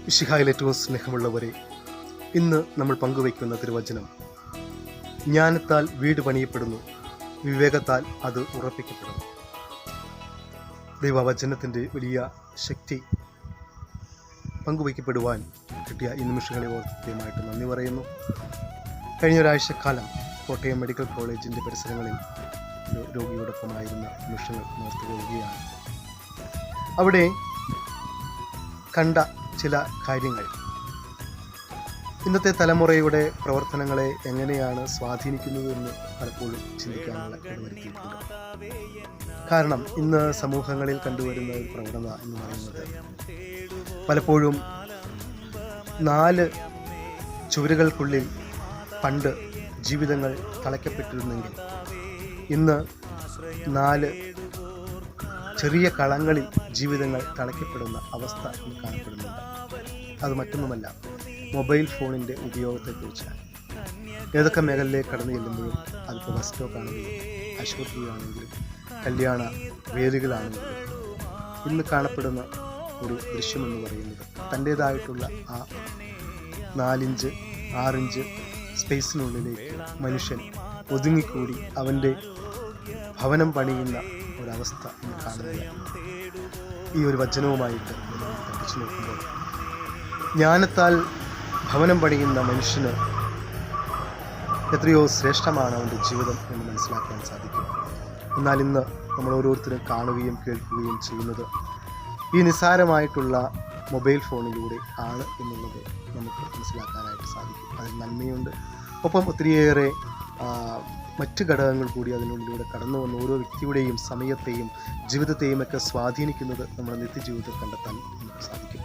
മിശിഹായിൽ ഏറ്റവും സ്നേഹമുള്ളവരെ, ഇന്ന് നമ്മൾ പങ്കുവയ്ക്കുന്ന തിരുവചനം, ജ്ഞാനത്താൽ വീട് പണിയപ്പെടുന്നു, വിവേകത്താൽ അത് ഉറപ്പിക്കപ്പെടുന്നു. ദൈവവചനത്തിൻ്റെ വലിയ ശക്തി പങ്കുവയ്ക്കപ്പെടുവാൻ കിട്ടിയ ഈ നിമിഷങ്ങളെ ഓർത്യമായിട്ട് നന്ദി പറയുന്നു. കഴിഞ്ഞ ഒരാഴ്ചക്കാലം കോട്ടയം മെഡിക്കൽ കോളേജിൻ്റെ പരിസരങ്ങളിൽ രോഗിയോടൊപ്പമായിരുന്ന നിമിഷങ്ങൾ ഓർത്തു പോവുകയാണ്. അവിടെ കണ്ട ചില കാര്യങ്ങൾ ഇന്നത്തെ തലമുറയുടെ പ്രവർത്തനങ്ങളെ എങ്ങനെയാണ് സ്വാധീനിക്കുന്നതെന്ന് പലപ്പോഴും ചിന്തിക്കാനുള്ള ഇടവരുത്തിയിട്ടുണ്ട്. കാരണം ഇന്ന് സമൂഹങ്ങളിൽ കണ്ടുവരുന്ന ഒരു പ്രവണത എന്ന് പറയുന്നത്, പലപ്പോഴും 4 ചുവരുകൾക്കുള്ളിൽ പണ്ട് ജീവിതങ്ങൾ തളയ്ക്കപ്പെട്ടിരുന്നെങ്കിൽ ഇന്ന് 4 ചെറിയ കളങ്ങളിൽ ജീവിതങ്ങൾ തളയ്ക്കപ്പെടുന്ന അവസ്ഥ കാണപ്പെടുന്നുണ്ട്. അത് മറ്റൊന്നുമല്ല, മൊബൈൽ ഫോണിൻ്റെ ഉപയോഗത്തെക്കുറിച്ചാണ്. ഏതൊക്കെ മേഖലയിലേക്ക് കടന്നു ചെല്ലുമ്പോഴും, അതിപ്പോൾ ബസ് സ്റ്റോപ്പ് ആണെങ്കിലും ആശുപത്രിയാണെങ്കിലും കല്യാണ വേദികളാണെങ്കിലും ഇന്ന് കാണപ്പെടുന്ന ഒരു ദൃശ്യമെന്ന് പറയുന്നത്, തൻ്റേതായിട്ടുള്ള ആ 4 ഇഞ്ച് 6 ഇഞ്ച് സ്പേസിനുള്ളിലേക്ക് മനുഷ്യൻ ഒതുങ്ങിക്കൂടി അവൻ്റെ ഭവനം പണിയുന്ന ഒരവസ്ഥ ഇന്ന് കാണുന്നില്ല. ഈ ഒരു വചനവുമായിട്ട് തട്ടിച്ചു നോക്കുമ്പോൾ, ജ്ഞാനത്താൽ ഭവനം പണിയുന്ന മനുഷ്യന് എത്രയോ ശ്രേഷ്ഠമാണ് അവൻ്റെ ജീവിതം എന്ന് മനസ്സിലാക്കാൻ സാധിക്കും. എന്നാൽ ഇന്ന് നമ്മൾ ഓരോരുത്തരും കാണുകയും കേൾക്കുകയും ചെയ്യുന്നത് ഈ നിസ്സാരമായിട്ടുള്ള മൊബൈൽ ഫോണിലൂടെ ആണ് എന്നുള്ളത് നമുക്ക് മനസ്സിലാക്കാനായിട്ട് സാധിക്കും. അതിൽ നന്മയുണ്ട്, ഒപ്പം ഒത്തിരിയേറെ മറ്റ് ഘടകങ്ങൾ കൂടി അതിനുള്ളിലൂടെ കടന്നു വന്ന് ഓരോ വ്യക്തിയുടെയും സമയത്തെയും ജീവിതത്തെയും ഒക്കെ സ്വാധീനിക്കുന്നത് നമ്മുടെ നിത്യജീവിതത്തിൽ കണ്ടെത്താൻ നമുക്ക് സാധിക്കും.